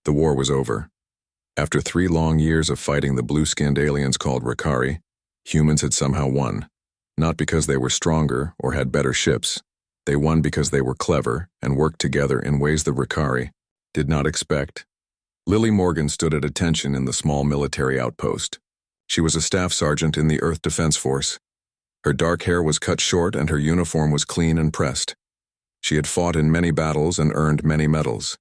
The war was over. After 3 long years of fighting the blue-skinned aliens called Ricari, humans had somehow won. Not because they were stronger or had better ships. They won because they were clever and worked together in ways the Ricari did not expect. Lily Morgan stood at attention in the small military outpost. She was a staff sergeant in the Earth Defense Force. Her dark hair was cut short and her uniform was clean and pressed. She had fought in many battles and earned many medals.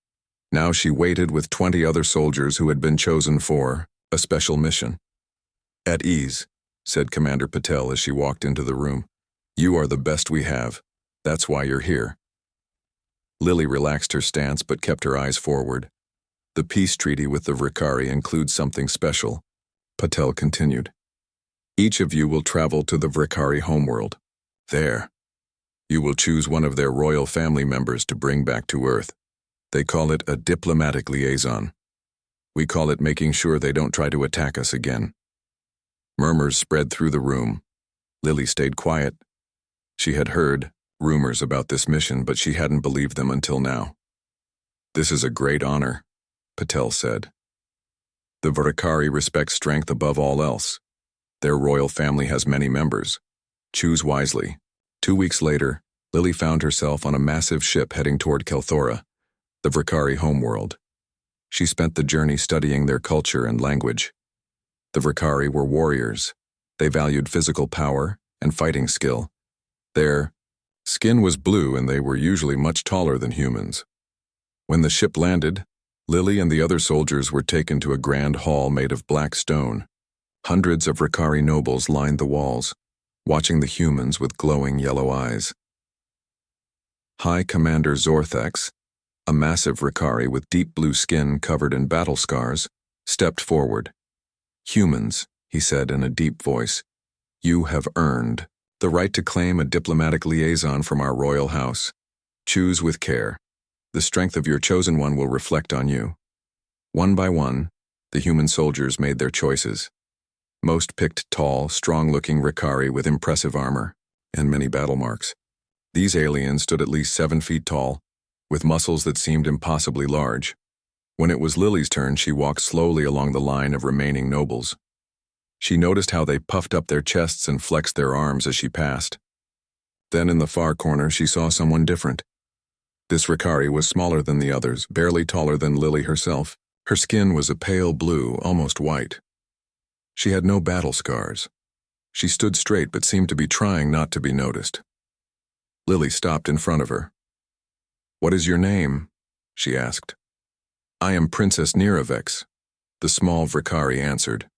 Now she waited with 20 other soldiers who had been chosen for a special mission. "At ease," said Commander Patel as she walked into the room. "You are the best we have. That's why you're here." Lily relaxed her stance but kept her eyes forward. "The peace treaty with the Ricari includes something special," Patel continued. "Each of you will travel to the Ricari homeworld. There, you will choose one of their royal family members to bring back to Earth. They call it a diplomatic liaison. We call it making sure they don't try to attack us again." Murmurs spread through the room. Lily stayed quiet. She had heard rumors about this mission, but she hadn't believed them until now. "This is a great honor," Patel said. "The Ricari respect strength above all else. Their royal family has many members. Choose wisely." 2 weeks later, Lily found herself on a massive ship heading toward Kelthora, the Ricari homeworld. She spent the journey studying their culture and language. The Ricari were warriors. They valued physical power and fighting skill. Their skin was blue and they were usually much taller than humans. When the ship landed, Lily and the other soldiers were taken to a grand hall made of black stone. Hundreds of Ricari nobles lined the walls, watching the humans with glowing yellow eyes. High Commander Zorthex, a massive Ricari with deep blue skin covered in battle scars, stepped forward. "Humans," he said in a deep voice, "you have earned the right to claim a diplomatic liaison from our royal house. Choose with care. The strength of your chosen one will reflect on you." One by one, the human soldiers made their choices. Most picked tall, strong-looking Ricari with impressive armor and many battle marks. These aliens stood at least 7 feet tall, with muscles that seemed impossibly large. When it was Lily's turn, she walked slowly along the line of remaining nobles. She noticed how they puffed up their chests and flexed their arms as she passed. Then in the far corner, she saw someone different. This Ricari was smaller than the others, barely taller than Lily herself. Her skin was a pale blue, almost white. She had no battle scars. She stood straight but seemed to be trying not to be noticed. Lily stopped in front of her. "What is your name?" she asked. "I am Princess Niravex," the small Ricari answered.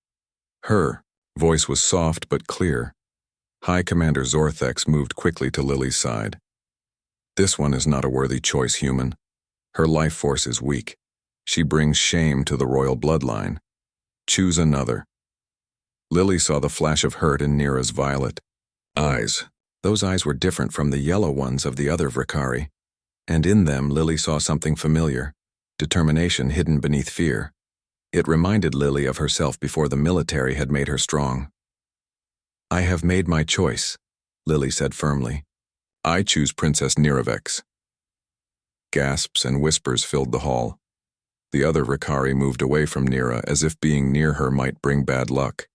Her voice was soft but clear. High Commander Zorthex moved quickly to Lily's side. "This one is not a worthy choice, human. Her life force is weak. She brings shame to the royal bloodline. Choose another." Lily saw the flash of hurt in Nira's violet eyes. Those eyes were different from the yellow ones of the other Ricari, and in them Lily saw something familiar, determination hidden beneath fear. It reminded Lily of herself before the military had made her strong. "I have made my choice," Lily said firmly. "I choose Princess Niravex." Gasps and whispers filled the hall. The other Ricari moved away from Nira as if being near her might bring bad luck.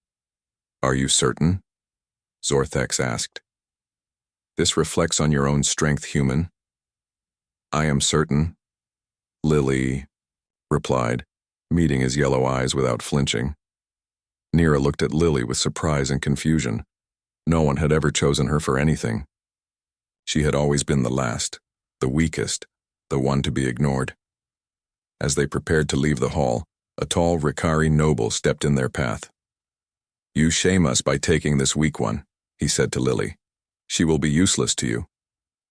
"Are you certain?" Zorthex asked. "This reflects on your own strength, human." "I am certain," Lily replied, meeting his yellow eyes without flinching. Nira looked at Lily with surprise and confusion. No one had ever chosen her for anything. She had always been the last, the weakest, the one to be ignored. As they prepared to leave the hall, a tall Ricari noble stepped in their path. "You shame us by taking this weak one," he said to Lily. "She will be useless to you."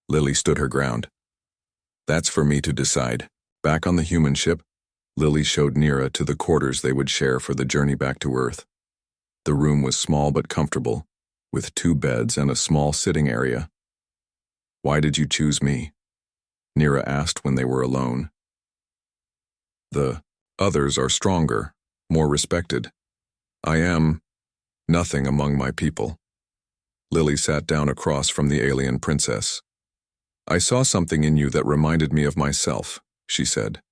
Lily stood her ground. "That's for me to decide." Back on the human ship, Lily showed Nira to the quarters they would share for the journey back to Earth. The room was small but comfortable, with 2 beds and a small sitting area. "Why did you choose me?" Nira asked when they were alone. "The others are stronger, more respected. I am nothing among my people." Lily sat down across from the alien princess. "I saw something in you that reminded me of myself," she said.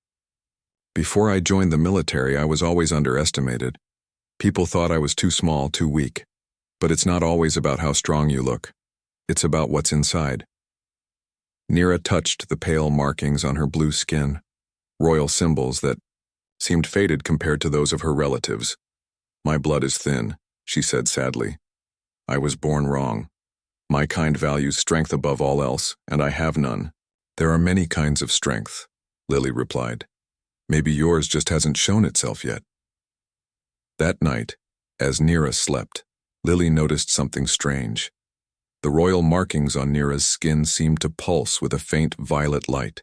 Before I joined the military, I was always underestimated. People thought I was too small, too weak. But it's not always about how strong you look. It's about what's inside. Nira touched the pale markings on her blue skin, royal symbols that seemed faded compared to those of her relatives. My blood is thin, she said sadly. I was born wrong. My kind values strength above all else, and I have none. There are many kinds of strength, Lily replied. Maybe yours just hasn't shown itself yet. That night, as Nira slept, Lily noticed something strange. The royal markings on Nira's skin seemed to pulse with a faint violet light.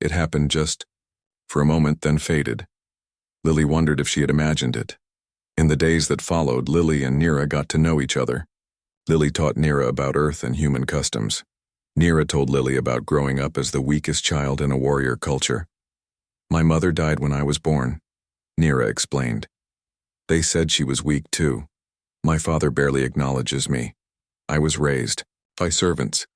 It happened just for a moment, then faded. Lily wondered if she had imagined it. In the days that followed, Lily and Nira got to know each other. Lily taught Nira about Earth and human customs. Nira told Lily about growing up as the weakest child in a warrior culture. My mother died when I was born, Nira explained. They said she was weak too. My father barely acknowledges me. I was raised by servants.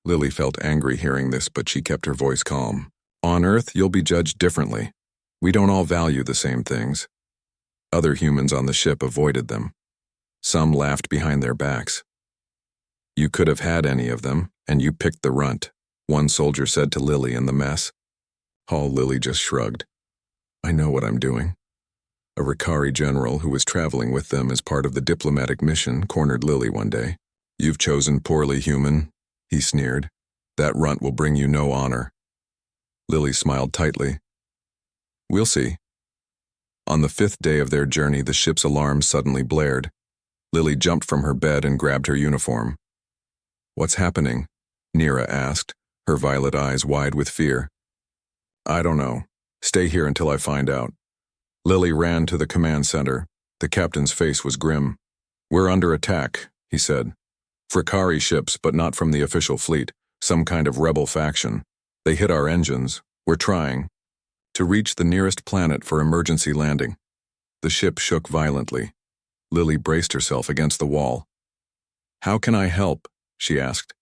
Lily felt angry hearing this, but she kept her voice calm. On Earth, you'll be judged differently. We don't all value the same things. Other humans on the ship avoided them. Some laughed behind their backs. You could have had any of them, and you picked the runt, one soldier said to Lily in the mess. Lily just shrugged. I know what I'm doing. A Ricari general who was traveling with them as part of the diplomatic mission cornered Lily one day. You've chosen poorly, human, he sneered. That runt will bring you no honor. Lily smiled tightly. We'll see. On the 5th day of their journey, the ship's alarm suddenly blared. Lily jumped from her bed and grabbed her uniform. What's happening? Nira asked, her violet eyes wide with fear. I don't know. Stay here until I find out. Lily ran to the command center. The captain's face was grim. We're under attack, he said. Fricari ships, but not from the official fleet. Some kind of rebel faction. They hit our engines. We're trying to reach the nearest planet for emergency landing. The ship shook violently. Lily braced herself against the wall. How can I help? She asked.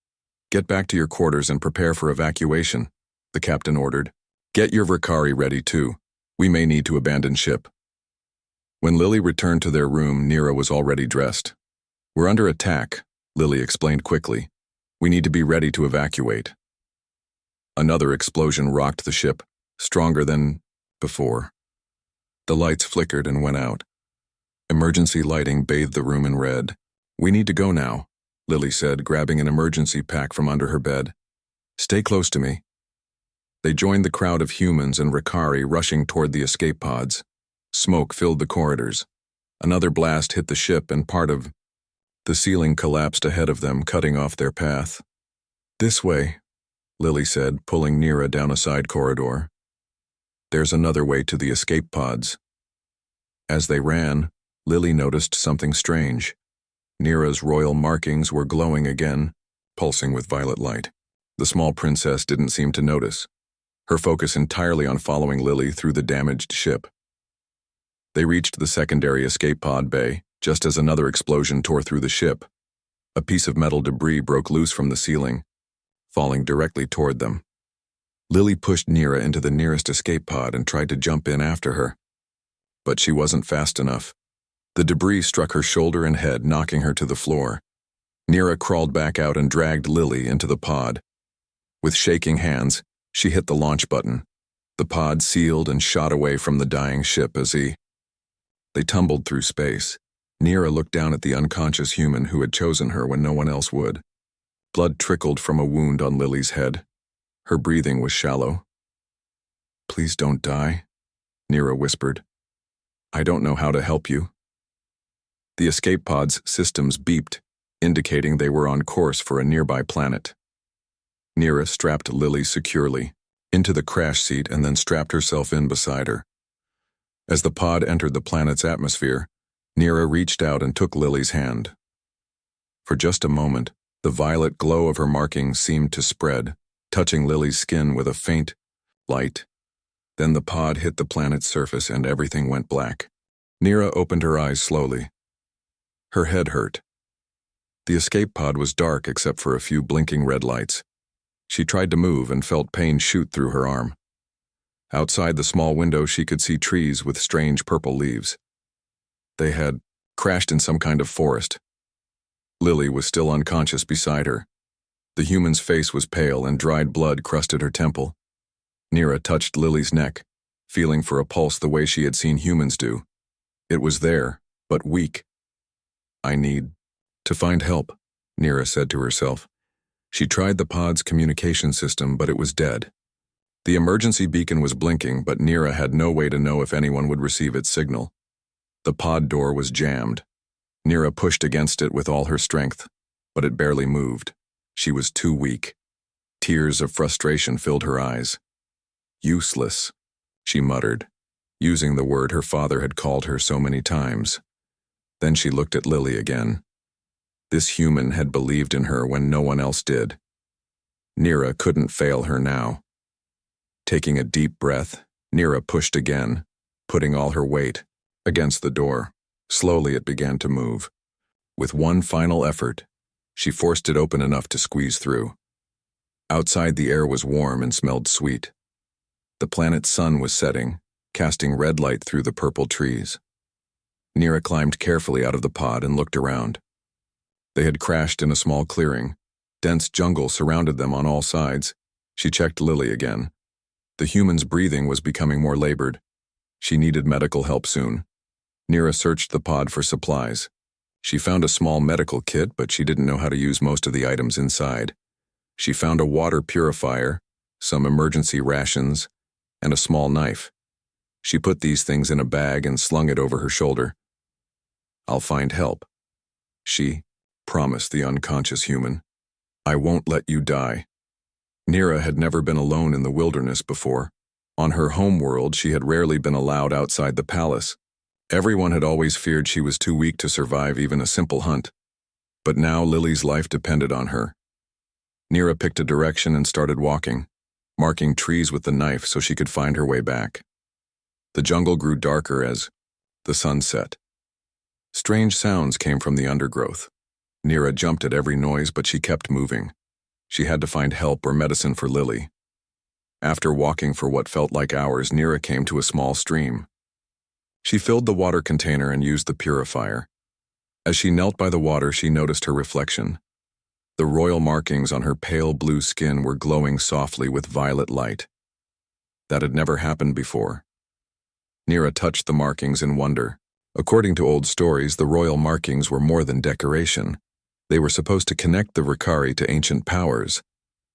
Get back to your quarters and prepare for evacuation, the captain ordered. Get your Ricari ready too. We may need to abandon ship. When Lily returned to their room, Nira was already dressed. We're under attack, Lily explained quickly. We need to be ready to evacuate. Another explosion rocked the ship, stronger than before. The lights flickered and went out. Emergency lighting bathed the room in red. We need to go now, Lily said, grabbing an emergency pack from under her bed. Stay close to me. They joined the crowd of humans and Ricari rushing toward the escape pods. Smoke filled the corridors. Another blast hit the ship and part of the ceiling collapsed ahead of them, cutting off their path. This way, Lily said, pulling Nira down a side corridor. There's another way to the escape pods. As they ran, Lily noticed something strange. Nira's royal markings were glowing again, pulsing with violet light. The small princess didn't seem to notice, her focus entirely on following Lily through the damaged ship. They reached the secondary escape pod bay, just as another explosion tore through the ship. A piece of metal debris broke loose from the ceiling, falling directly toward them. Lily pushed Nira into the nearest escape pod and tried to jump in after her. But she wasn't fast enough. The debris struck her shoulder and head, knocking her to the floor. Nira crawled back out and dragged Lily into the pod. With shaking hands, she hit the launch button. The pod sealed and shot away from the dying ship as they tumbled through space. Nira looked down at the unconscious human who had chosen her when no one else would. Blood trickled from a wound on Lily's head. Her breathing was shallow. Please don't die, Nira whispered. I don't know how to help you. The escape pod's systems beeped, indicating they were on course for a nearby planet. Nira strapped Lily securely into the crash seat and then strapped herself in beside her. As the pod entered the planet's atmosphere, Nira reached out and took Lily's hand. For just a moment, the violet glow of her markings seemed to spread, touching Lily's skin with a faint light. Then the pod hit the planet's surface and everything went black. Nira opened her eyes slowly. Her head hurt. The escape pod was dark except for a few blinking red lights. She tried to move and felt pain shoot through her arm. Outside the small window, she could see trees with strange purple leaves. They had crashed in some kind of forest. Lily was still unconscious beside her. The human's face was pale and dried blood crusted her temple. Nira touched Lily's neck, feeling for a pulse the way she had seen humans do. It was there, but weak. I need to find help, Nira said to herself. She tried the pod's communication system, but it was dead. The emergency beacon was blinking, but Nira had no way to know if anyone would receive its signal. The pod door was jammed. Nira pushed against it with all her strength, but it barely moved. She was too weak. Tears of frustration filled her eyes. Useless, she muttered, using the word her father had called her so many times. Then she looked at Lily again. This human had believed in her when no one else did. Nira couldn't fail her now. Taking a deep breath, Nira pushed again, putting all her weight against the door. Slowly it began to move. With one final effort, she forced it open enough to squeeze through. Outside, the air was warm and smelled sweet. The planet's sun was setting, casting red light through the purple trees. Nira climbed carefully out of the pod and looked around. They had crashed in a small clearing. Dense jungle surrounded them on all sides. She checked Lily again. The human's breathing was becoming more labored. She needed medical help soon. Nira searched the pod for supplies. She found a small medical kit, but she didn't know how to use most of the items inside. She found a water purifier, some emergency rations, and a small knife. She put these things in a bag and slung it over her shoulder. I'll find help, she promised the unconscious human. I won't let you die. Nira had never been alone in the wilderness before. On her home world, she had rarely been allowed outside the palace. Everyone had always feared she was too weak to survive even a simple hunt. But now Lily's life depended on her. Nira picked a direction and started walking, marking trees with the knife so she could find her way back. The jungle grew darker as the sun set. Strange sounds came from the undergrowth. Nira jumped at every noise, but she kept moving. She had to find help or medicine for Lily. After walking for what felt like hours, Nira came to a small stream. She filled the water container and used the purifier. As she knelt by the water, she noticed her reflection. The royal markings on her pale blue skin were glowing softly with violet light. That had never happened before. Nira touched the markings in wonder. According to old stories, the royal markings were more than decoration. They were supposed to connect the Ricari to ancient powers,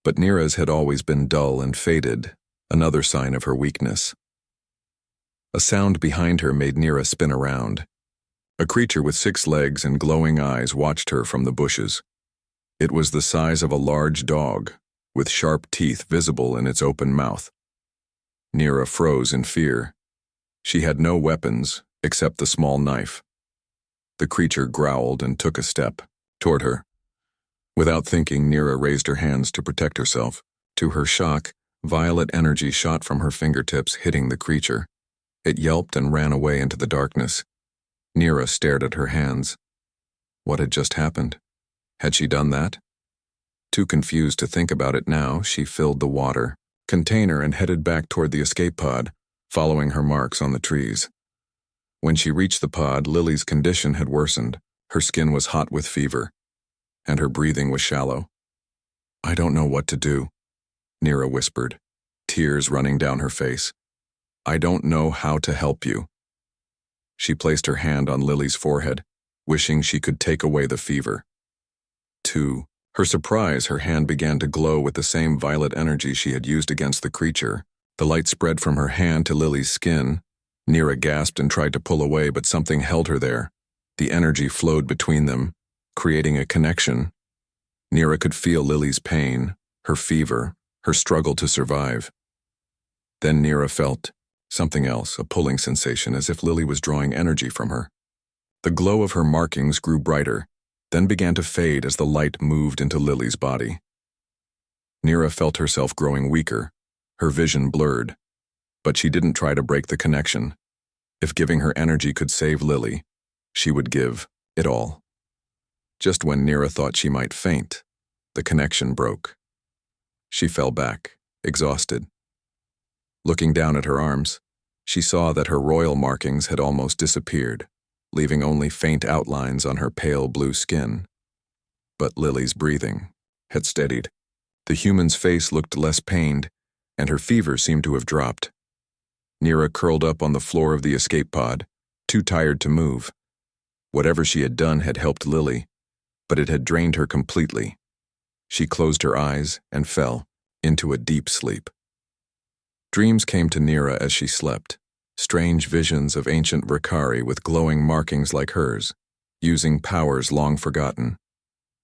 but Nira's had always been dull and faded, another sign of her weakness. A sound behind her made Nira spin around. A creature with 6 legs and glowing eyes watched her from the bushes. It was the size of a large dog, with sharp teeth visible in its open mouth. Nira froze in fear. She had no weapons except the small knife. The creature growled and took a step toward her. Without thinking, Nira raised her hands to protect herself. To her shock, violet energy shot from her fingertips, hitting the creature. It yelped and ran away into the darkness. Nira stared at her hands. What had just happened? Had she done that? Too confused to think about it now, she filled the water container and headed back toward the escape pod, following her marks on the trees. When she reached the pod, Lily's condition had worsened. Her skin was hot with fever, and her breathing was shallow. I don't know what to do, Nira whispered, tears running down her face. I don't know how to help you. She placed her hand on Lily's forehead, wishing she could take away the fever. To her surprise, her hand began to glow with the same violet energy she had used against the creature. The light spread from her hand to Lily's skin. Nira gasped and tried to pull away, but something held her there. The energy flowed between them, creating a connection. Nira could feel Lily's pain, her fever, her struggle to survive. Then Nira felt something else, a pulling sensation, as if Lily was drawing energy from her. The glow of her markings grew brighter, then began to fade as the light moved into Lily's body. Nira felt herself growing weaker, her vision blurred, but she didn't try to break the connection. If giving her energy could save Lily, she would give it all. Just when Nira thought she might faint, the connection broke. She fell back, exhausted. Looking down at her arms, she saw that her royal markings had almost disappeared, leaving only faint outlines on her pale blue skin. But Lily's breathing had steadied. The human's face looked less pained, and her fever seemed to have dropped. Nira curled up on the floor of the escape pod, too tired to move. Whatever she had done had helped Lily, but it had drained her completely. She closed her eyes and fell into a deep sleep. Dreams came to Nira as she slept, strange visions of ancient Rakari with glowing markings like hers, using powers long forgotten.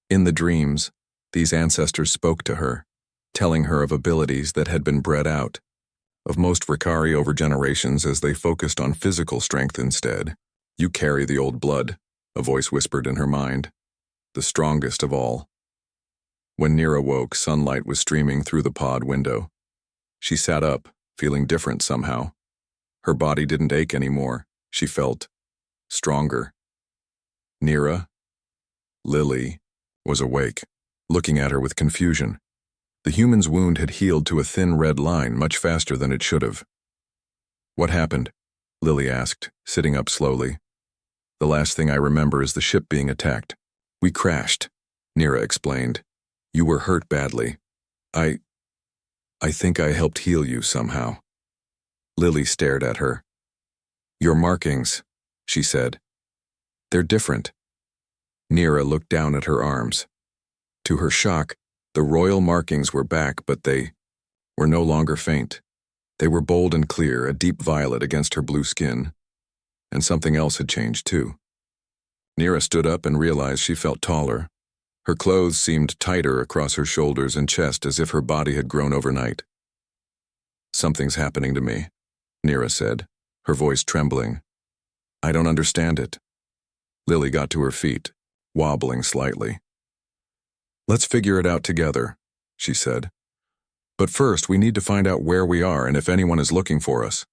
In the dreams, these ancestors spoke to her, telling her of abilities that had been bred out, of most Rakari over generations as they focused on physical strength instead. "You carry the old blood," a voice whispered in her mind, "the strongest of all." When Nira woke, sunlight was streaming through the pod window. She sat up, feeling different somehow. Her body didn't ache anymore. She felt stronger. Nira, Lily, was awake, looking at her with confusion. The human's wound had healed to a thin red line much faster than it should have. "What happened?" Lily asked, sitting up slowly. "The last thing I remember is the ship being attacked. We crashed," Nira explained. "You were hurt badly. I think I helped heal you somehow." Lily stared at her. "Your markings," she said. "They're different." Nira looked down at her arms. To her shock, the royal markings were back, but they were no longer faint. They were bold and clear, a deep violet against her blue skin. And something else had changed too. Nira stood up and realized she felt taller. Her clothes seemed tighter across her shoulders and chest, as if her body had grown overnight. "Something's happening to me," Nira said, her voice trembling. "I don't understand it." Lily got to her feet, wobbling slightly. "Let's figure it out together," she said. "But first, we need to find out where we are and if anyone is looking for us."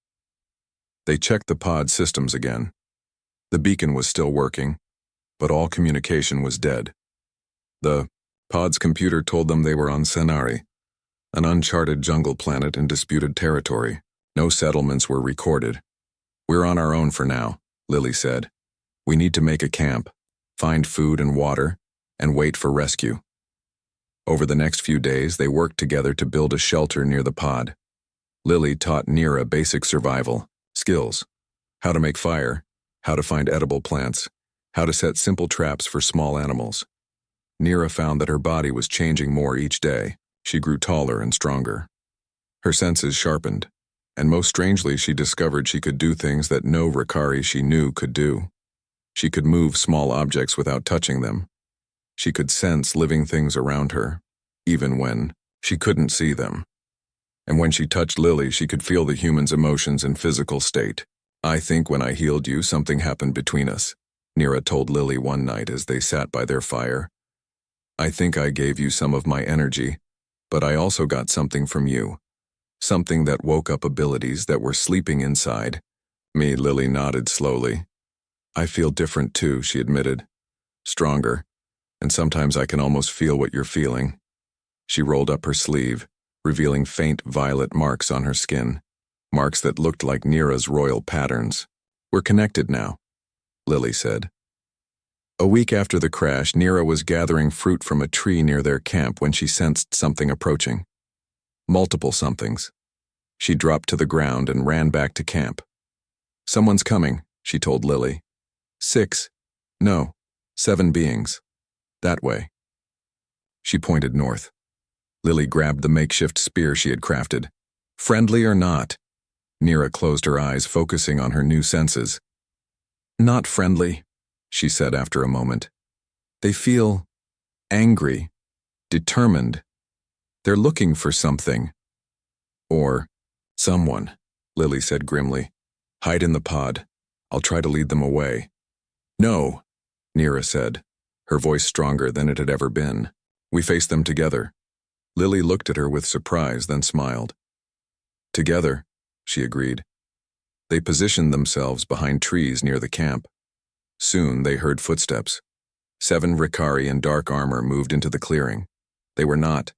They checked the pod systems again. The beacon was still working, but all communication was dead. The pod's computer told them they were on Senari, an uncharted jungle planet in disputed territory. No settlements were recorded. "We're on our own for now," Lily said. "We need to make a camp, find food and water, and wait for rescue." Over the next few days, they worked together to build a shelter near the pod. Lily taught Nira basic survival skills: how to make fire, how to find edible plants, how to set simple traps for small animals. Nira found that her body was changing more each day. She grew taller and stronger. Her senses sharpened, and most strangely, she discovered she could do things that no Rakari she knew could do. She could move small objects without touching them. She could sense living things around her, even when she couldn't see them. And when she touched Lily, she could feel the human's emotions and physical state. "I think when I healed you, something happened between us," Nira told Lily one night as they sat by their fire. "I think I gave you some of my energy, but I also got something from you. Something that woke up abilities that were sleeping inside me." Lily nodded slowly. "I feel different too," she admitted. "Stronger, and sometimes I can almost feel what you're feeling." She rolled up her sleeve, revealing faint violet marks on her skin, marks that looked like Nira's royal patterns. "We're connected now," Lily said. A week after the crash, Nira was gathering fruit from a tree near their camp when she sensed something approaching. Multiple somethings. She dropped to the ground and ran back to camp. "Someone's coming," she told Lily. 6, no, 7 beings. That way." She pointed north. Lily grabbed the makeshift spear she had crafted. "Friendly or not?" Nira closed her eyes, focusing on her new senses. "Not friendly," she said after a moment. "They feel angry, determined. They're looking for something. Or someone," Lily said grimly. "Hide in the pod. I'll try to lead them away." "No," Nira said, her voice stronger than it had ever been. "We face them together." Lily looked at her with surprise, then smiled. "Together," she agreed. They positioned themselves behind trees near the camp. Soon they heard footsteps. 7 Rakari in dark armor moved into the clearing. They were not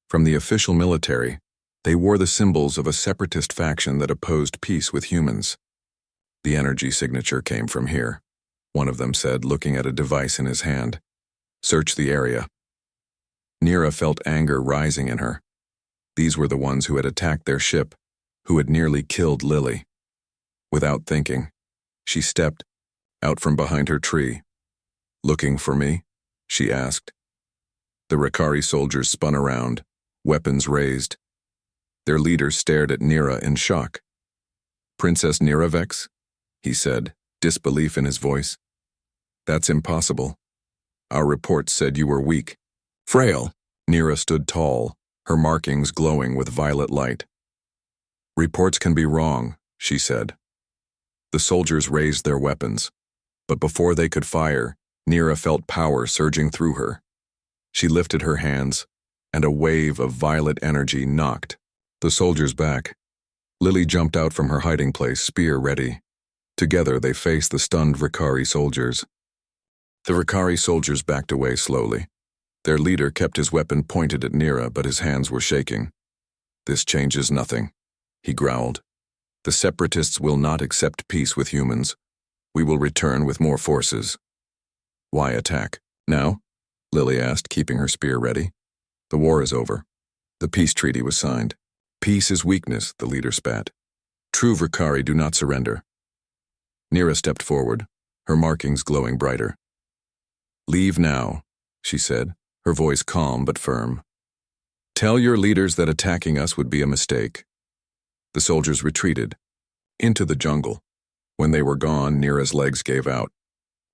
from the official military, They wore the symbols of a separatist faction that opposed peace with humans. The energy signature came from here, one of them said, looking at a device in his hand. Search the area. Nira felt anger rising in her. These were the ones who had attacked their ship, who had nearly killed Lily. Without thinking, she stepped out from behind her tree. Looking for me? She asked. The Ricari soldiers spun around, weapons raised. Their leader stared at Nira in shock. Princess Niravex? He said, disbelief in his voice. That's impossible. Our reports said you were weak. Frail. Nira stood tall, her markings glowing with violet light. Reports can be wrong, she said. The soldiers raised their weapons, but before they could fire, Nira felt power surging through her. She lifted her hands, and a wave of violet energy knocked the soldiers back. Lily jumped out from her hiding place, spear ready. Together they faced the stunned Ricari soldiers. The Ricari soldiers backed away slowly. Their leader kept his weapon pointed at Nira, but his hands were shaking. This changes nothing, he growled. The separatists will not accept peace with humans. We will return with more forces. Why attack? Now? Lily asked, keeping her spear ready. The war is over. The peace treaty was signed. Peace is weakness, the leader spat. True Ricari do not surrender. Nira stepped forward, her markings glowing brighter. Leave now, she said, her voice calm but firm. Tell your leaders that attacking us would be a mistake. The soldiers retreated, into the jungle. When they were gone, Nira's legs gave out.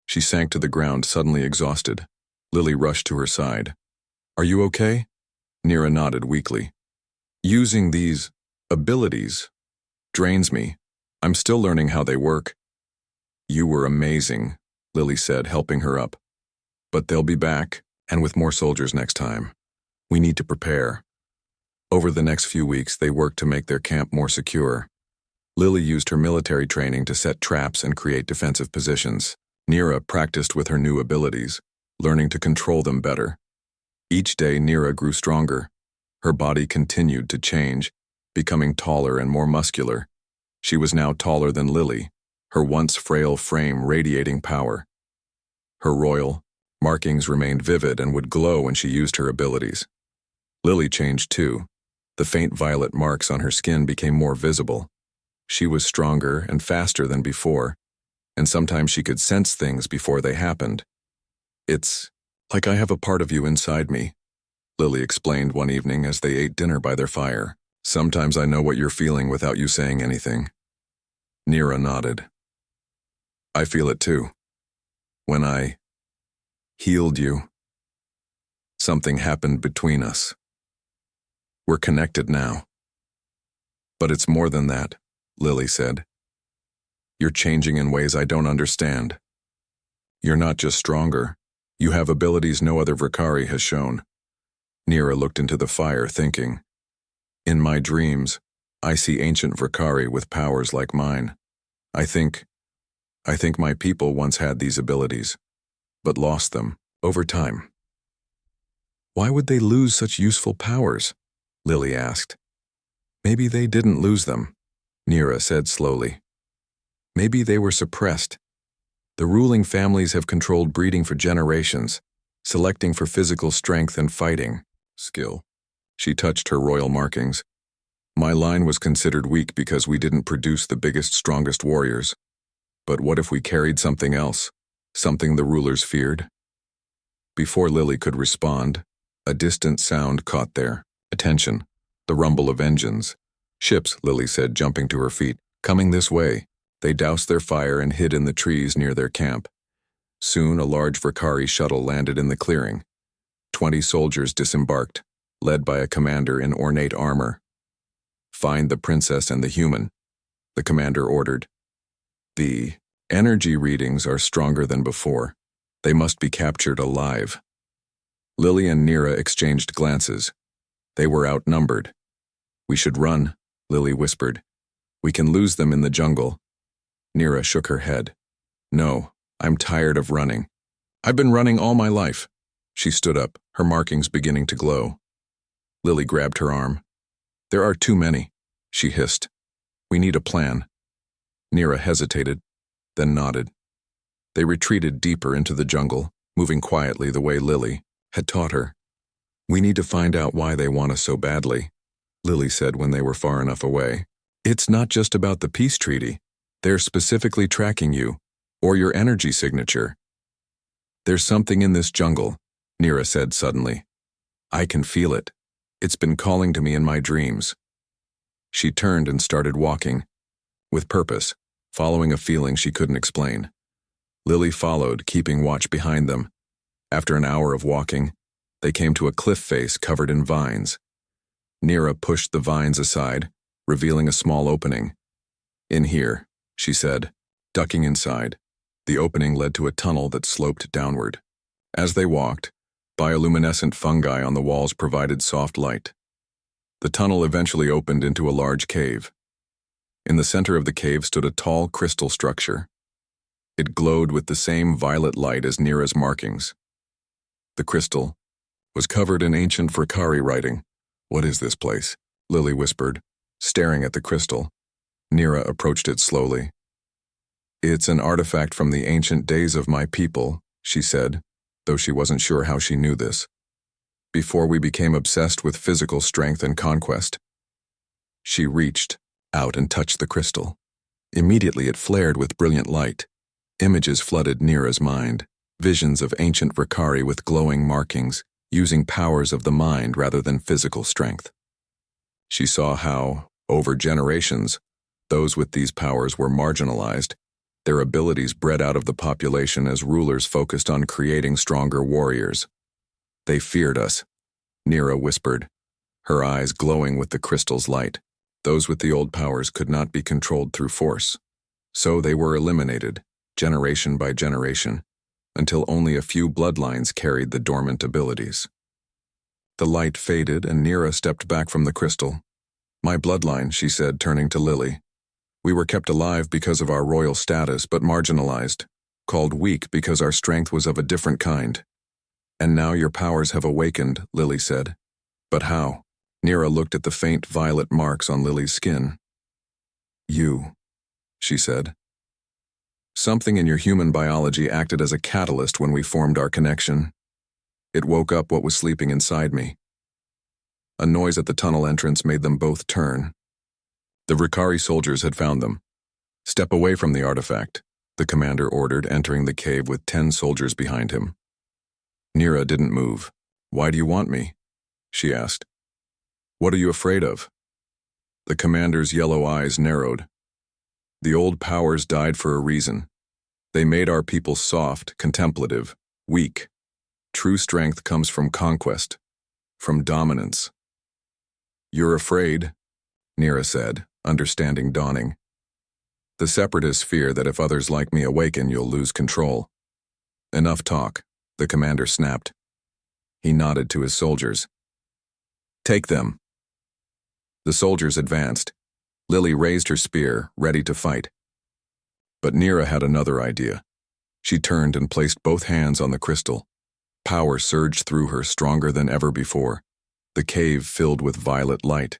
She sank to the ground, suddenly exhausted. Lily rushed to her side. Are you okay? Nira nodded weakly. Using these abilities drains me. I'm still learning how they work. You were amazing, Lily said, helping her up. But they'll be back, and with more soldiers next time. We need to prepare. Over the next few weeks, they worked to make their camp more secure. Lily used her military training to set traps and create defensive positions. Nira practiced with her new abilities, learning to control them better. Each day, Nira grew stronger. Her body continued to change, becoming taller and more muscular. She was now taller than Lily, her once frail frame radiating power. Her royal markings remained vivid and would glow when she used her abilities. Lily changed too. The faint violet marks on her skin became more visible. She was stronger and faster than before, and sometimes she could sense things before they happened. It's like I have a part of you inside me, Lily explained one evening as they ate dinner by their fire. Sometimes I know what you're feeling without you saying anything. Nira nodded. I feel it too. When I healed you, something happened between us. We're connected now. But it's more than that, Lily said. You're changing in ways I don't understand. You're not just stronger. You have abilities no other Ricari has shown. Nira looked into the fire, thinking. In my dreams, I see ancient Ricari with powers like mine. I think my people once had these abilities, but lost them over time. Why would they lose such useful powers? Lily asked. Maybe they didn't lose them, Nira said slowly. Maybe they were suppressed. The ruling families have controlled breeding for generations, selecting for physical strength and fighting skill. She touched her royal markings. My line was considered weak because we didn't produce the biggest, strongest warriors. But what if we carried something else, something the rulers feared? Before Lily could respond, a distant sound caught their attention, the rumble of engines. Ships, Lily said, jumping to her feet, coming this way. They doused their fire and hid in the trees near their camp. Soon a large Ricari shuttle landed in the clearing. 20 soldiers disembarked, led by a commander in ornate armor. Find the princess and the human, the commander ordered. The energy readings are stronger than before. They must be captured alive. Lily and Nira exchanged glances. They were outnumbered. We should run, Lily whispered. We can lose them in the jungle. Nira shook her head. No, I'm tired of running. I've been running all my life. She stood up, her markings beginning to glow. Lily grabbed her arm. There are too many, she hissed. We need a plan. Nira hesitated, then nodded. They retreated deeper into the jungle, moving quietly the way Lily had taught her. We need to find out why they want us so badly, Lily said when they were far enough away. It's not just about the peace treaty. They're specifically tracking you, or your energy signature. There's something in this jungle, Nira said suddenly. I can feel it. It's been calling to me in my dreams. She turned and started walking, with purpose, following a feeling she couldn't explain. Lily followed, keeping watch behind them. After an hour of walking, they came to a cliff face covered in vines. Nira pushed the vines aside, revealing a small opening. In here, she said, ducking inside. The opening led to a tunnel that sloped downward. As they walked, bioluminescent fungi on the walls provided soft light. The tunnel eventually opened into a large cave. In the center of the cave stood a tall crystal structure. It glowed with the same violet light as Nira's markings. The crystal was covered in ancient Ricari writing. What is this place? Lily whispered, staring at the crystal. Nira approached it slowly. It's an artifact from the ancient days of my people, she said, though she wasn't sure how she knew this. Before we became obsessed with physical strength and conquest. She reached out and touched the crystal. Immediately it flared with brilliant light. Images flooded Nira's mind, visions of ancient Ricari with glowing markings, using powers of the mind rather than physical strength. She saw how, over generations, those with these powers were marginalized, their abilities bred out of the population as rulers focused on creating stronger warriors. They feared us, Nira whispered, her eyes glowing with the crystal's light. Those with the old powers could not be controlled through force. So they were eliminated, generation by generation, until only a few bloodlines carried the dormant abilities. The light faded and Nira stepped back from the crystal. My bloodline, she said, turning to Lily. We were kept alive because of our royal status, but marginalized, called weak because our strength was of a different kind. And now your powers have awakened, Lily said. But how? Nira looked at the faint violet marks on Lily's skin. You, she said. Something in your human biology acted as a catalyst when we formed our connection. It woke up what was sleeping inside me. A noise at the tunnel entrance made them both turn. The Ricari soldiers had found them. Step away from the artifact, the commander ordered, entering the cave with 10 soldiers behind him. Nira didn't move. Why do you want me? She asked. What are you afraid of? The commander's yellow eyes narrowed. The old powers died for a reason. They made our people soft, contemplative, weak. True strength comes from conquest, from dominance. You're afraid, Nira said, understanding dawning. The separatists fear that if others like me awaken, you'll lose control. Enough talk, the commander snapped. He nodded to his soldiers. Take them. The soldiers advanced. Lily raised her spear, ready to fight. But Nira had another idea. She turned and placed both hands on the crystal. Power surged through her, stronger than ever before. The cave filled with violet light.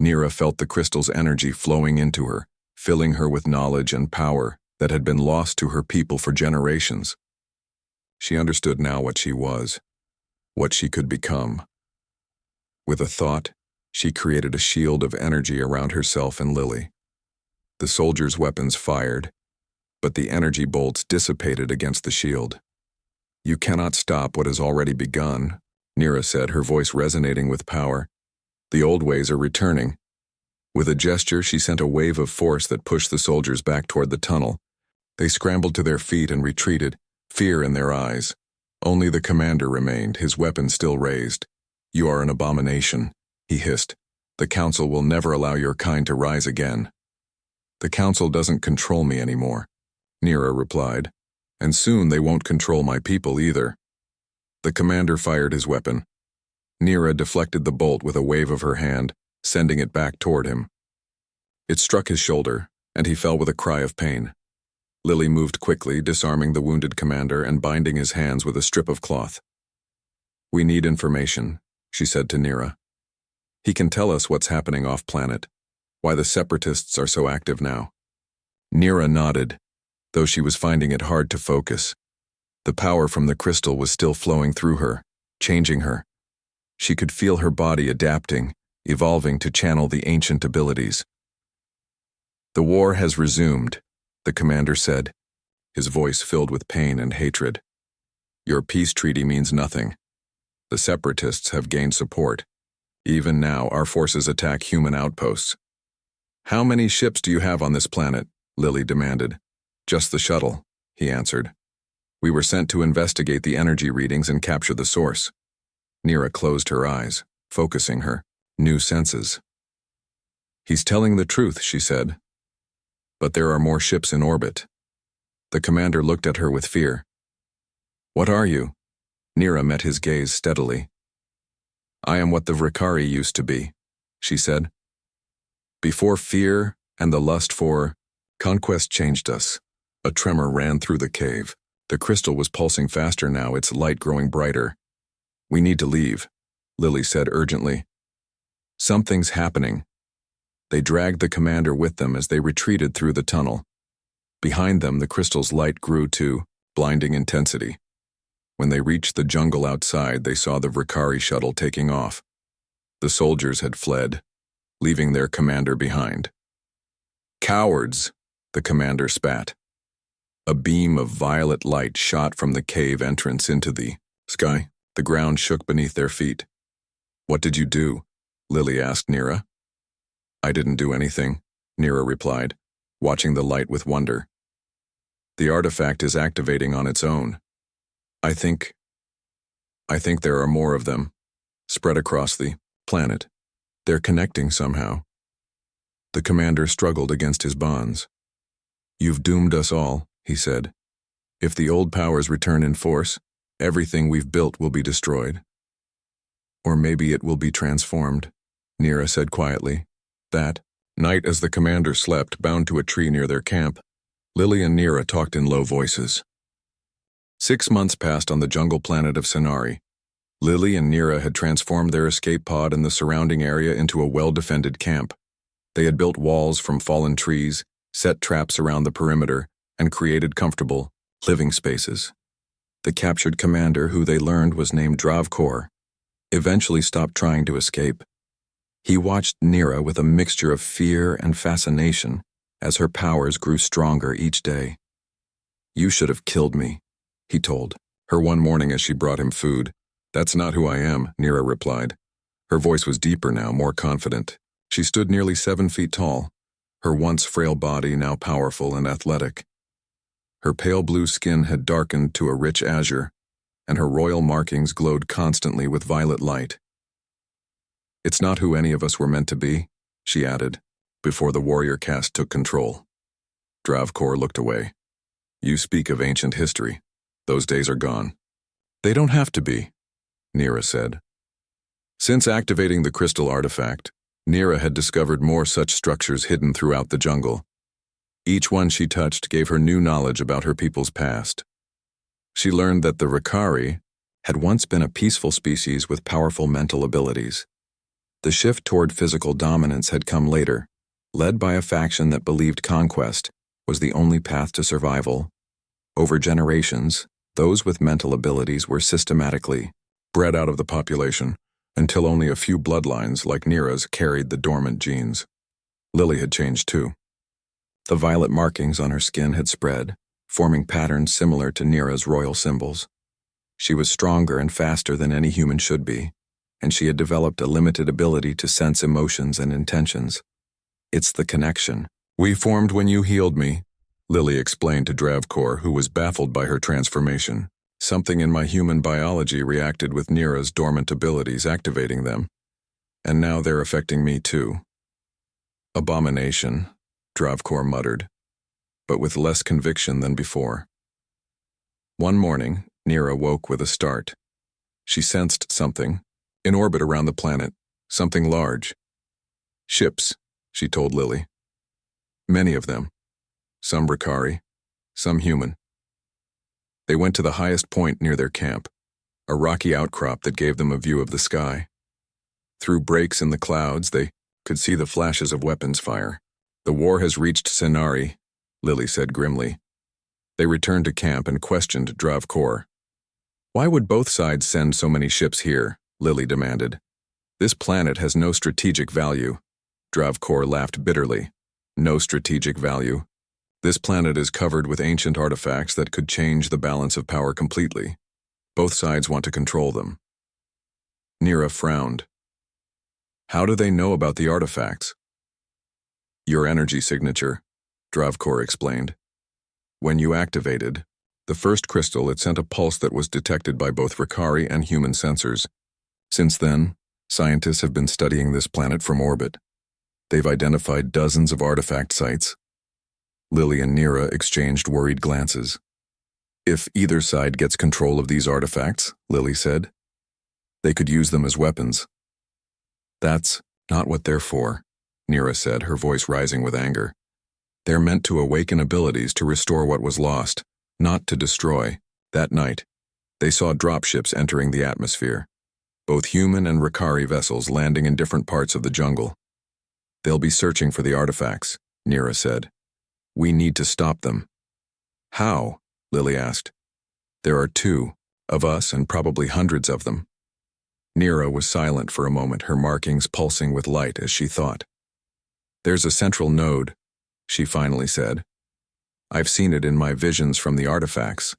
Nira felt the crystal's energy flowing into her, filling her with knowledge and power that had been lost to her people for generations. She understood now what she was, what she could become. With a thought, she created a shield of energy around herself and Lily. The soldiers' weapons fired, but the energy bolts dissipated against the shield. You cannot stop what has already begun, Nira said, her voice resonating with power. The old ways are returning. With a gesture, she sent a wave of force that pushed the soldiers back toward the tunnel. They scrambled to their feet and retreated, fear in their eyes. Only the commander remained, his weapon still raised. You are an abomination, he hissed. The council will never allow your kind to rise again. The council doesn't control me anymore, Nira replied. And soon they won't control my people either. The commander fired his weapon. Nira deflected the bolt with a wave of her hand, sending it back toward him. It struck his shoulder, and he fell with a cry of pain. Lily moved quickly, disarming the wounded commander and binding his hands with a strip of cloth. We need information, she said to Nira. He can tell us what's happening off-planet, why the separatists are so active now. Nira nodded, though she was finding it hard to focus. The power from the crystal was still flowing through her, changing her. She could feel her body adapting, evolving to channel the ancient abilities. "The war has resumed," the commander said, his voice filled with pain and hatred. "Your peace treaty means nothing. The separatists have gained support. Even now, our forces attack human outposts." "How many ships do you have on this planet?" Lily demanded. "Just the shuttle," he answered. "We were sent to investigate the energy readings and capture the source." Nira closed her eyes, focusing her new senses. "He's telling the truth," she said. "But there are more ships in orbit." The commander looked at her with fear. "What are you?" Nira met his gaze steadily. "I am what the Ricari used to be," she said. "Before fear and the lust for conquest changed us." A tremor ran through the cave. The crystal was pulsing faster now, its light growing brighter. "We need to leave," Lily said urgently. "Something's happening." They dragged the commander with them as they retreated through the tunnel. Behind them, the crystal's light grew to blinding intensity. When they reached the jungle outside, they saw the Ricari shuttle taking off. The soldiers had fled, leaving their commander behind. "Cowards!" the commander spat. A beam of violet light shot from the cave entrance into the sky. The ground shook beneath their feet. "What did you do?" Lily asked Nira. "I didn't do anything," Nira replied, watching the light with wonder. "The artifact is activating on its own. I think there are more of them, spread across the planet. They're connecting somehow." The commander struggled against his bonds. "You've doomed us all," he said. "If the old powers return in force, everything we've built will be destroyed." "Or maybe it will be transformed," Nira said quietly. That night, as the commander slept, bound to a tree near their camp, Lily and Nira talked in low voices. 6 months passed on the jungle planet of Sanari. Lily and Nira had transformed their escape pod and the surrounding area into a well-defended camp. They had built walls from fallen trees, set traps around the perimeter, and created comfortable, living spaces. The captured commander, who they learned was named Dravkor, eventually stopped trying to escape. He watched Nira with a mixture of fear and fascination as her powers grew stronger each day. "You should have killed me," he told her one morning as she brought him food. "That's not who I am," Nira replied. Her voice was deeper now, more confident. She stood nearly 7 feet tall, her once frail body now powerful and athletic. Her pale blue skin had darkened to a rich azure, and her royal markings glowed constantly with violet light. "It's not who any of us were meant to be," she added, before the warrior caste took control. Dravkor looked away. "You speak of ancient history. Those days are gone." "They don't have to be," Nira said. Since activating the crystal artifact, Nira had discovered more such structures hidden throughout the jungle. Each one she touched gave her new knowledge about her people's past. She learned that the Ricari had once been a peaceful species with powerful mental abilities. The shift toward physical dominance had come later, led by a faction that believed conquest was the only path to survival. Over generations, those with mental abilities were systematically bred out of the population, until only a few bloodlines like Nira's carried the dormant genes. Lily had changed too. The violet markings on her skin had spread, forming patterns similar to Nira's royal symbols. She was stronger and faster than any human should be, and she had developed a limited ability to sense emotions and intentions. "It's the connection we formed when you healed me," Lily explained to Dravkor, who was baffled by her transformation. "Something in my human biology reacted with Nira's dormant abilities, activating them. And now they're affecting me too." "Abomination," Dravkor muttered, but with less conviction than before. One morning, Nira woke with a start. She sensed something, in orbit around the planet, something large. "Ships," she told Lily. "Many of them. Some Ricari, some human." They went to the highest point near their camp, a rocky outcrop that gave them a view of the sky. Through breaks in the clouds, they could see the flashes of weapons fire. "The war has reached Scenari," Lily said grimly. They returned to camp and questioned Dravkor. "Why would both sides send so many ships here?" Lily demanded. "This planet has no strategic value." Dravkor laughed bitterly. "No strategic value. This planet is covered with ancient artifacts that could change the balance of power completely. Both sides want to control them." Nira frowned. "How do they know about the artifacts?" "Your energy signature," Dravkor explained. "When you activated the first crystal, it sent a pulse that was detected by both Ricari and human sensors. Since then, scientists have been studying this planet from orbit. They've identified dozens of artifact sites." Lily and Nira exchanged worried glances. "If either side gets control of these artifacts," Lily said, "they could use them as weapons." "That's not what they're for," Nira said, her voice rising with anger. "They're meant to awaken abilities to restore what was lost, not to destroy." That night, they saw dropships entering the atmosphere, both human and Ricari vessels landing in different parts of the jungle. "They'll be searching for the artifacts," Nira said. "We need to stop them." "How?" Lily asked. "There are two of us and probably hundreds of them." Nira was silent for a moment, her markings pulsing with light as she thought. "There's a central node," she finally said. "I've seen it in my visions from the artifacts.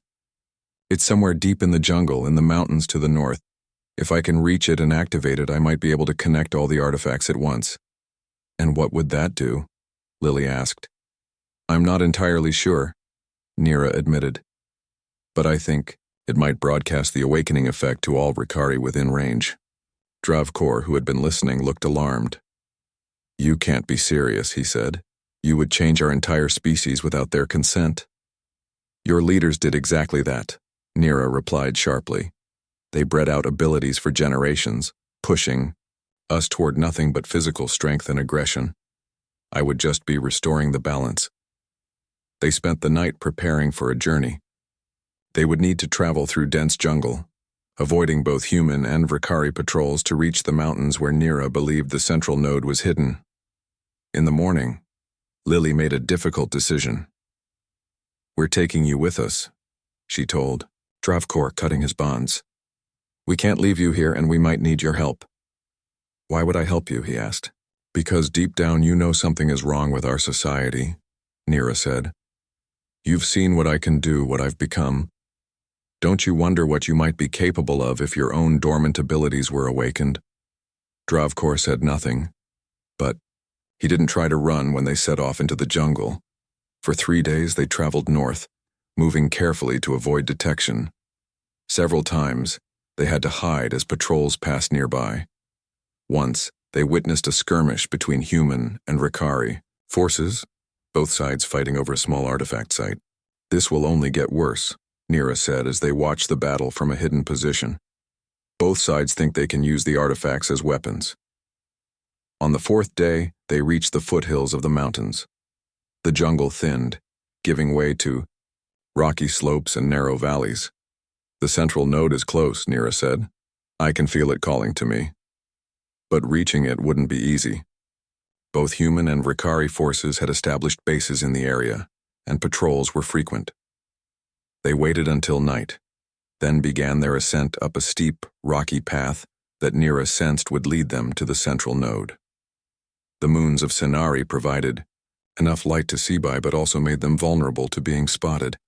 It's somewhere deep in the jungle, in the mountains to the north. If I can reach it and activate it, I might be able to connect all the artifacts at once." "And what would that do?" Lily asked. "I'm not entirely sure," Nira admitted. "But I think it might broadcast the awakening effect to all Ricari within range." Dravkor, who had been listening, looked alarmed. "You can't be serious," he said. "You would change our entire species without their consent." "Your leaders did exactly that," Nira replied sharply. "They bred out abilities for generations, pushing us toward nothing but physical strength and aggression. I would just be restoring the balance." They spent the night preparing for a journey. They would need to travel through dense jungle, avoiding both human and Ricari patrols to reach the mountains where Nira believed the central node was hidden. In the morning, Lily made a difficult decision. "We're taking you with us," she told, Dravkor cutting his bonds. "We can't leave you here, and we might need your help." "Why would I help you?" he asked. "Because deep down you know something is wrong with our society," Nira said. "You've seen what I can do, what I've become. Don't you wonder what you might be capable of if your own dormant abilities were awakened?" Dravkor said nothing, but he didn't try to run when they set off into the jungle. For 3 days they traveled north, moving carefully to avoid detection. Several times, they had to hide as patrols passed nearby. Once, they witnessed a skirmish between human and Ricari forces, both sides fighting over a small artifact site. "This will only get worse," Nira said as they watched the battle from a hidden position. "Both sides think they can use the artifacts as weapons." On the 4th day, they reached the foothills of the mountains. The jungle thinned, giving way to rocky slopes and narrow valleys. "The central node is close," Nira said. "I can feel it calling to me." But reaching it wouldn't be easy. Both human and Ricari forces had established bases in the area, and patrols were frequent. They waited until night, then began their ascent up a steep, rocky path that Nira sensed would lead them to the central node. The moons of Scenari provided enough light to see by, but also made them vulnerable to being spotted.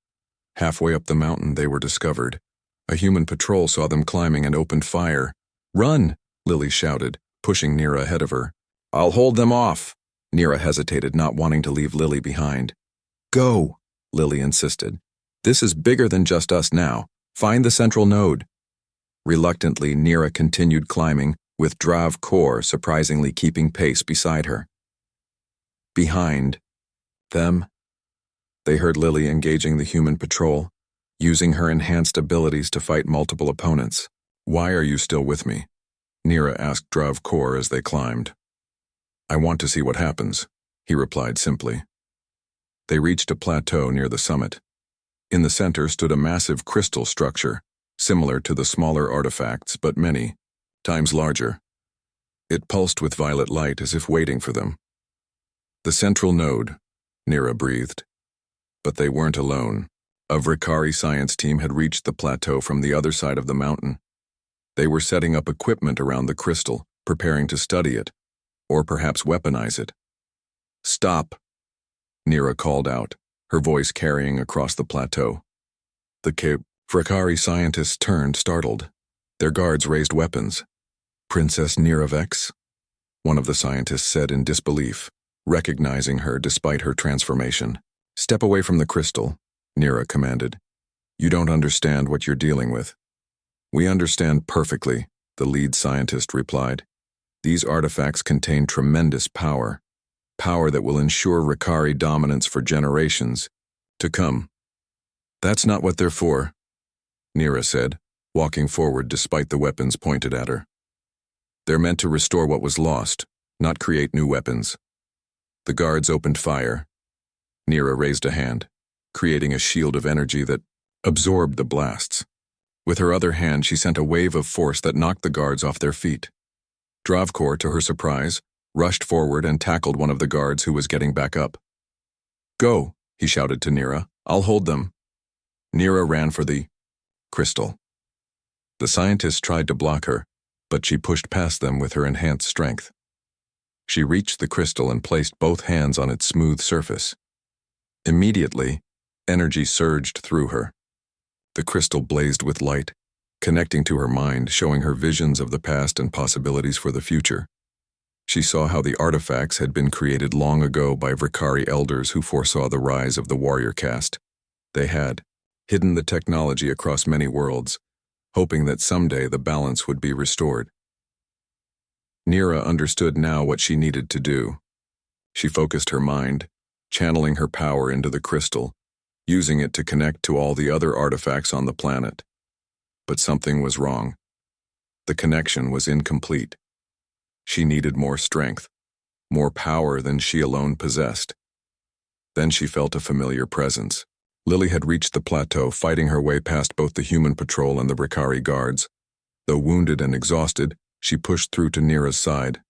Halfway up the mountain, they were discovered. A human patrol saw them climbing and opened fire. "Run!" Lily shouted, pushing Nira ahead of her. "I'll hold them off." Nira hesitated, not wanting to leave Lily behind. "Go," Lily insisted. "This is bigger than just us now. Find the central node." Reluctantly, Nira continued climbing, with Dravkor surprisingly keeping pace beside her. Behind them, they heard Lily engaging the human patrol, using her enhanced abilities to fight multiple opponents. "Why are you still with me?" Nira asked Dravkor as they climbed. "I want to see what happens," he replied simply. They reached a plateau near the summit. In the center stood a massive crystal structure, similar to the smaller artifacts, but many times larger. It pulsed with violet light as if waiting for them. The central node, Nira breathed. But they weren't alone. A Vrikari science team had reached the plateau from the other side of the mountain. They were setting up equipment around the crystal, preparing to study it, or perhaps weaponize it. "Stop," Nira called out, her voice carrying across the plateau. The Vrikari scientists turned, startled. Their guards raised weapons. "Princess Nira Vex?" one of the scientists said in disbelief, recognizing her despite her transformation. "Step away from the crystal," Nira commanded. "You don't understand what you're dealing with." "We understand perfectly," the lead scientist replied. "These artifacts contain tremendous power that will ensure Rikari dominance for generations to come." "That's not what they're for," Nira said, walking forward despite the weapons pointed at her. "They're meant to restore what was lost, not create new weapons." The guards opened fire. Nira raised a hand, creating a shield of energy that absorbed the blasts. With her other hand, she sent a wave of force that knocked the guards off their feet. Dravkor, to her surprise, rushed forward and tackled one of the guards who was getting back up. "Go," he shouted to Nira. "I'll hold them." Nira ran for the crystal. The scientist tried to block her, but she pushed past them with her enhanced strength. She reached the crystal and placed both hands on its smooth surface. Immediately, energy surged through her. The crystal blazed with light, connecting to her mind, showing her visions of the past and possibilities for the future. She saw how the artifacts had been created long ago by Vrikari elders who foresaw the rise of the warrior caste. They had hidden the technology across many worlds, hoping that someday the balance would be restored. Nira understood now what she needed to do. She focused her mind, channeling her power into the crystal, using it to connect to all the other artifacts on the planet. But something was wrong. The connection was incomplete. She needed more strength, more power than she alone possessed. Then she felt a familiar presence. Lily had reached the plateau, fighting her way past both the human patrol and the Vrikari guards. Though wounded and exhausted, she pushed through to Nira's side.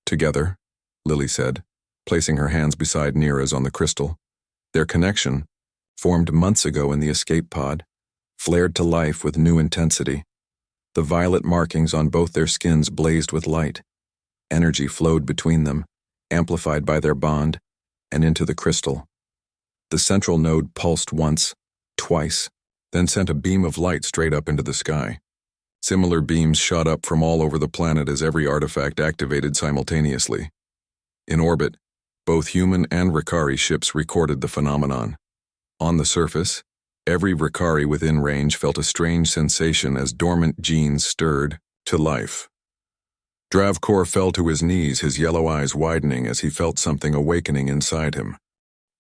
"Together," Lily said, placing her hands beside Nira's on the crystal. Their connection, formed months ago in the escape pod, flared to life with new intensity. The violet markings on both their skins blazed with light. Energy flowed between them, amplified by their bond, and into the crystal. The central node pulsed once, twice, then sent a beam of light straight up into the sky. Similar beams shot up from all over the planet as every artifact activated simultaneously. In orbit, both human and Vrikari ships recorded the phenomenon. On the surface, every Vrikari within range felt a strange sensation as dormant genes stirred to life. Dravkor fell to his knees, his yellow eyes widening as he felt something awakening inside him.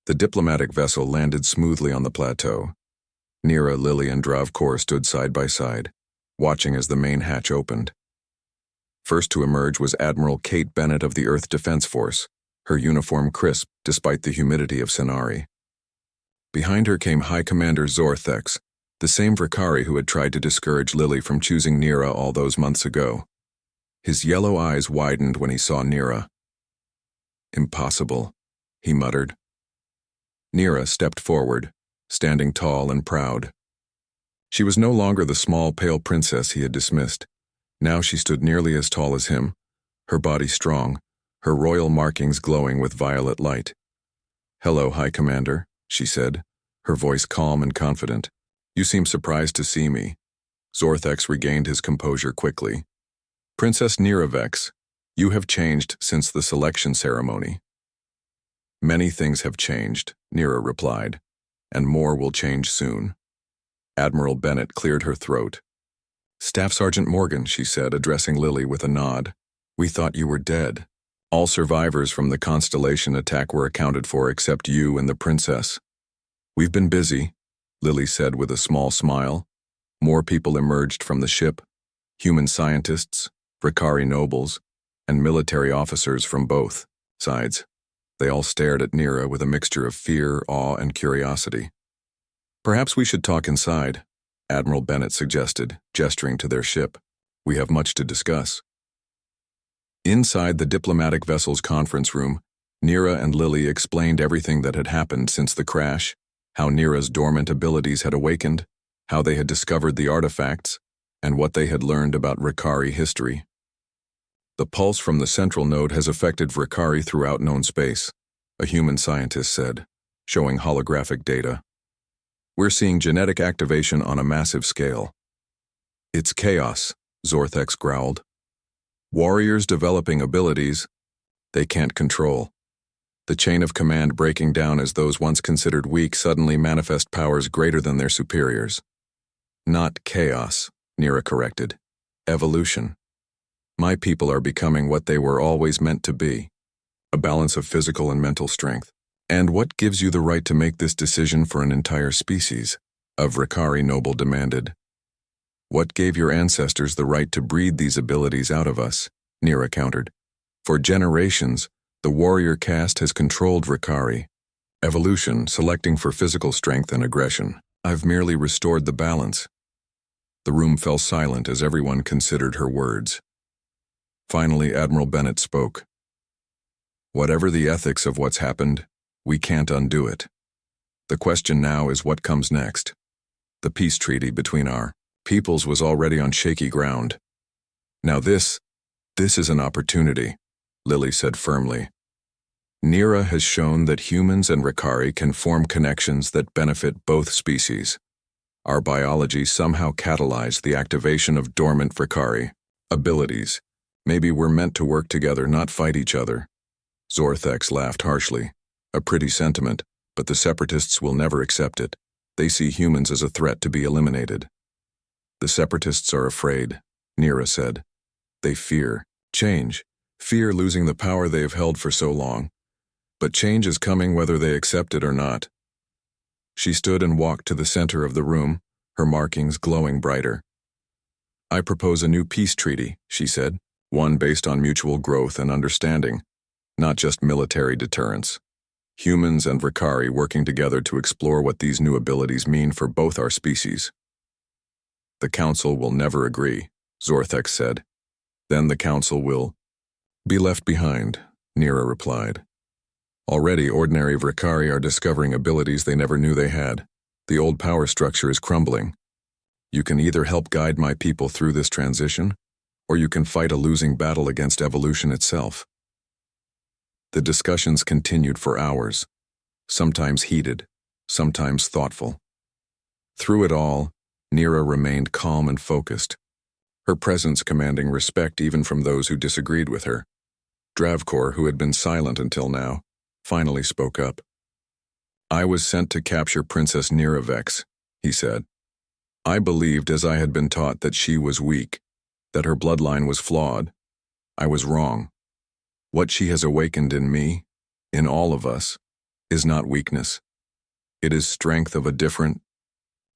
The diplomatic vessel landed smoothly on the plateau. Nira, Lily, and Dravkor stood side by side, watching as the main hatch opened. First to emerge was Admiral Kate Bennett of the Earth Defense Force, her uniform crisp despite the humidity of Senari. Behind her came High Commander Zorthex, the same Vrikari who had tried to discourage Lily from choosing Nira all those months ago. His yellow eyes widened when he saw Nira. "Impossible," he muttered. Nira stepped forward, standing tall and proud. She was no longer the small, pale princess he had dismissed. Now she stood nearly as tall as him, her body strong, her royal markings glowing with violet light. "Hello, High Commander," she said, her voice calm and confident. "You seem surprised to see me." Zorthex regained his composure quickly. "Princess Nira Vex, you have changed since the selection ceremony." "Many things have changed," Nira replied, "and more will change soon." Admiral Bennett cleared her throat. "Staff Sergeant Morgan," she said, addressing Lily with a nod. "We thought you were dead. All survivors from the Constellation attack were accounted for except you and the princess." "We've been busy," Lily said with a small smile. More people emerged from the ship, human scientists, Vrikari nobles, and military officers from both sides. They all stared at Nira with a mixture of fear, awe, and curiosity. "Perhaps we should talk inside," Admiral Bennett suggested, gesturing to their ship. "We have much to discuss." Inside the diplomatic vessel's conference room, Nira and Lily explained everything that had happened since the crash, how Nira's dormant abilities had awakened, how they had discovered the artifacts, and what they had learned about Ricari history. The pulse from the central node has affected Ricari throughout known space, a human scientist said, showing holographic data. We're seeing genetic activation on a massive scale. It's chaos, Zorthex growled. Warriors developing abilities they can't control. The chain of command breaking down as those once considered weak suddenly manifest powers greater than their superiors. Not chaos, Nira corrected. Evolution. My people are becoming what they were always meant to be, a balance of physical and mental strength. And what gives you the right to make this decision for an entire species? Of Ricari Noble demanded. What gave your ancestors the right to breed these abilities out of us? Nira countered. For generations, the warrior caste has controlled Ricari. Evolution, selecting for physical strength and aggression. I've merely restored the balance. The room fell silent as everyone considered her words. Finally, Admiral Bennett spoke. Whatever the ethics of what's happened, we can't undo it. The question now is what comes next. The peace treaty between our peoples was already on shaky ground. Now this is an opportunity, Lily said firmly. Nira has shown that humans and Ricari can form connections that benefit both species. Our biology somehow catalyzed the activation of dormant Ricari abilities. Maybe we're meant to work together, not fight each other. Zorthex laughed harshly. A pretty sentiment, but the Separatists will never accept it. They see humans as a threat to be eliminated. The Separatists are afraid, Nira said. They fear change, fear losing the power they have held for so long. But change is coming whether they accept it or not. She stood and walked to the center of the room, her markings glowing brighter. I propose a new peace treaty, she said, one based on mutual growth and understanding, not just military deterrence. Humans and Ricari working together to explore what these new abilities mean for both our species. The Council will never agree, Zorthex said. Then the Council will be left behind, Nira replied. Already ordinary Ricari are discovering abilities they never knew they had. The old power structure is crumbling. You can either help guide my people through this transition, or you can fight a losing battle against evolution itself. The discussions continued for hours, sometimes heated, sometimes thoughtful. Through it all, Nira remained calm and focused, her presence commanding respect even from those who disagreed with her. Dravkor, who had been silent until now, finally spoke up. I was sent to capture Princess Niravex, he said. I believed, as I had been taught, that she was weak, that her bloodline was flawed. I was wrong. What she has awakened in me, in all of us, is not weakness. It is strength of a different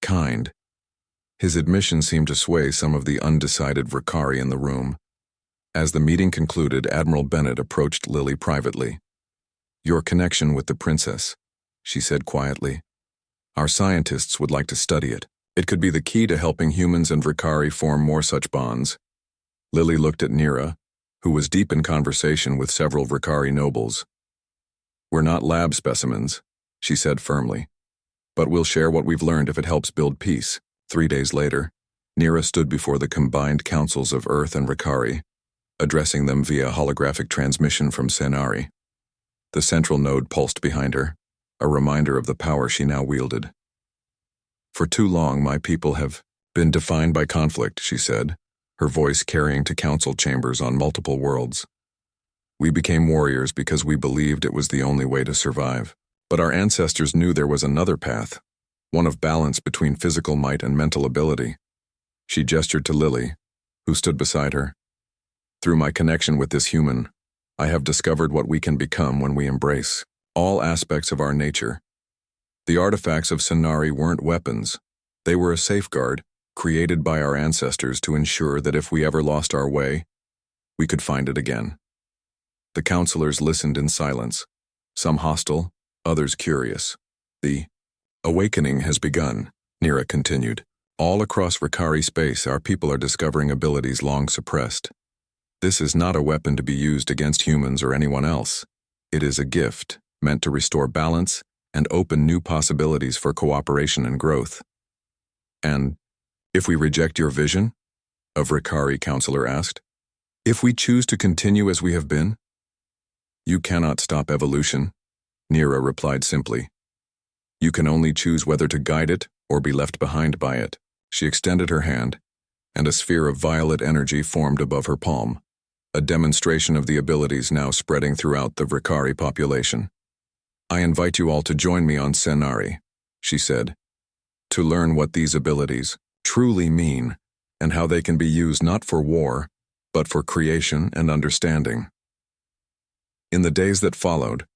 kind. His admission seemed to sway some of the undecided Ricari in the room. As the meeting concluded, Admiral Bennett approached Lily privately. Your connection with the princess, she said quietly. Our scientists would like to study it. It could be the key to helping humans and Ricari form more such bonds. Lily looked at Nira, who was deep in conversation with several Ricari nobles. We're not lab specimens, she said firmly, but we'll share what we've learned if it helps build peace. 3 days later, Nira stood before the combined councils of Earth and Ricari, addressing them via holographic transmission from Senari. The central node pulsed behind her, a reminder of the power she now wielded. For too long, my people have been defined by conflict, she said, her voice carrying to council chambers on multiple worlds. We became warriors because we believed it was the only way to survive. But our ancestors knew there was another path, one of balance between physical might and mental ability. She gestured to Lily, who stood beside her. Through my connection with this human, I have discovered what we can become when we embrace all aspects of our nature. The artifacts of Senari weren't weapons. They were a safeguard created by our ancestors to ensure that if we ever lost our way, we could find it again. The counselors listened in silence, some hostile, others curious. The awakening has begun, Nira continued. All across Ricari space, our people are discovering abilities long suppressed. This is not a weapon to be used against humans or anyone else. It is a gift, meant to restore balance and open new possibilities for cooperation and growth. And if we reject your vision? A Ricari counselor asked. If we choose to continue as we have been? You cannot stop evolution, Nira replied simply. You can only choose whether to guide it or be left behind by it. She extended her hand, and a sphere of violet energy formed above her palm, a demonstration of the abilities now spreading throughout the Ricari population. I invite you all to join me on Senari, she said, to learn what these abilities truly mean and how they can be used not for war, but for creation and understanding. In the days that followed,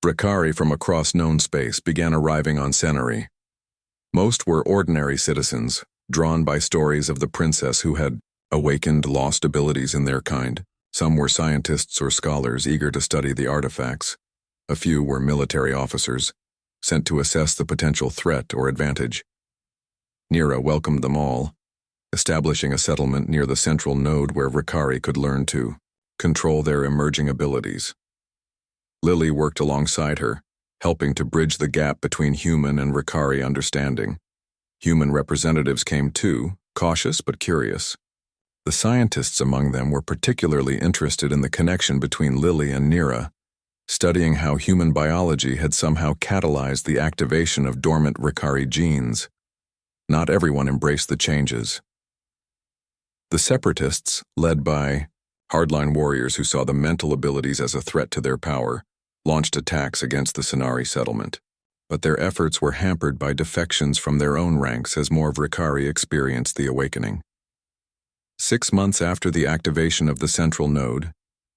Ricari from across known space began arriving on Senari. Most were ordinary citizens, drawn by stories of the princess who had awakened lost abilities in their kind. Some were scientists or scholars eager to study the artifacts. A few were military officers, sent to assess the potential threat or advantage. Nira welcomed them all, establishing a settlement near the central node where Ricari could learn to control their emerging abilities. Lily worked alongside her, helping to bridge the gap between human and Ricari understanding. Human representatives came too, cautious but curious. The scientists among them were particularly interested in the connection between Lily and Nira, studying how human biology had somehow catalyzed the activation of dormant Ricari genes. Not everyone embraced the changes. The separatists, led by hardline warriors who saw the mental abilities as a threat to their power, launched attacks against the Senari settlement, but their efforts were hampered by defections from their own ranks as more of Ricari experienced the awakening. 6 months after the activation of the central node,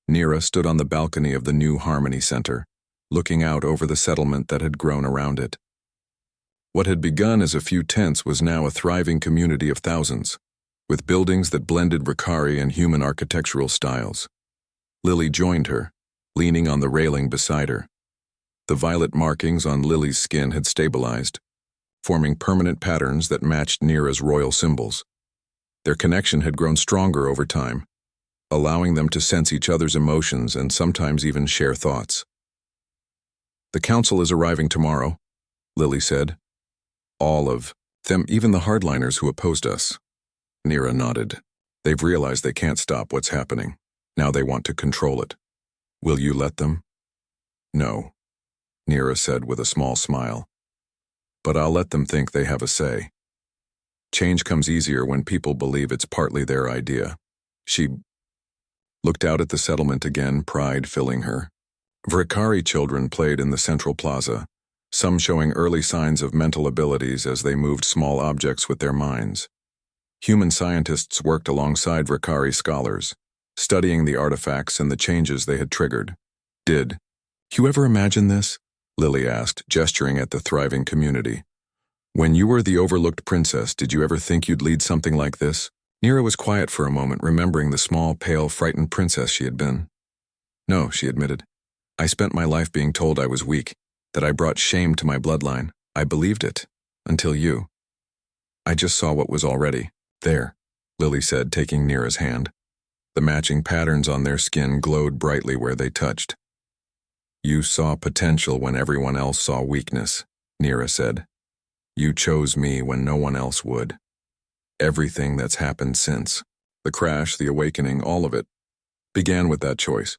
Nira stood on the balcony of the new Harmony Center, looking out over the settlement that had grown around it. What had begun as a few tents was now a thriving community of thousands, with buildings that blended Ricari and human architectural styles. Lily joined her, leaning on the railing beside her. The violet markings on Lily's skin had stabilized, forming permanent patterns that matched Nira's royal symbols. Their connection had grown stronger over time, allowing them to sense each other's emotions and sometimes even share thoughts. The council is arriving tomorrow, Lily said. All of them, even the hardliners who opposed us. Nira nodded. They've realized they can't stop what's happening. Now they want to control it. Will you let them? No, Nira said with a small smile. But I'll let them think they have a say. Change comes easier when people believe it's partly their idea. She looked out at the settlement again, pride filling her. Ricari children played in the central plaza, some showing early signs of mental abilities as they moved small objects with their minds. Human scientists worked alongside Ricari scholars, studying the artifacts and the changes they had triggered. Did you ever imagine this? Lily asked, gesturing at the thriving community. When you were the overlooked princess, did you ever think you'd lead something like this? Nira was quiet for a moment, remembering the small, pale, frightened princess she had been. No, she admitted. I spent my life being told I was weak, that I brought shame to my bloodline. I believed it. Until you. I just saw what was already there, Lily said, taking Nira's hand. The matching patterns on their skin glowed brightly where they touched. You saw potential when everyone else saw weakness, Nira said. You chose me when no one else would. Everything that's happened since, the crash, the awakening, all of it, began with that choice.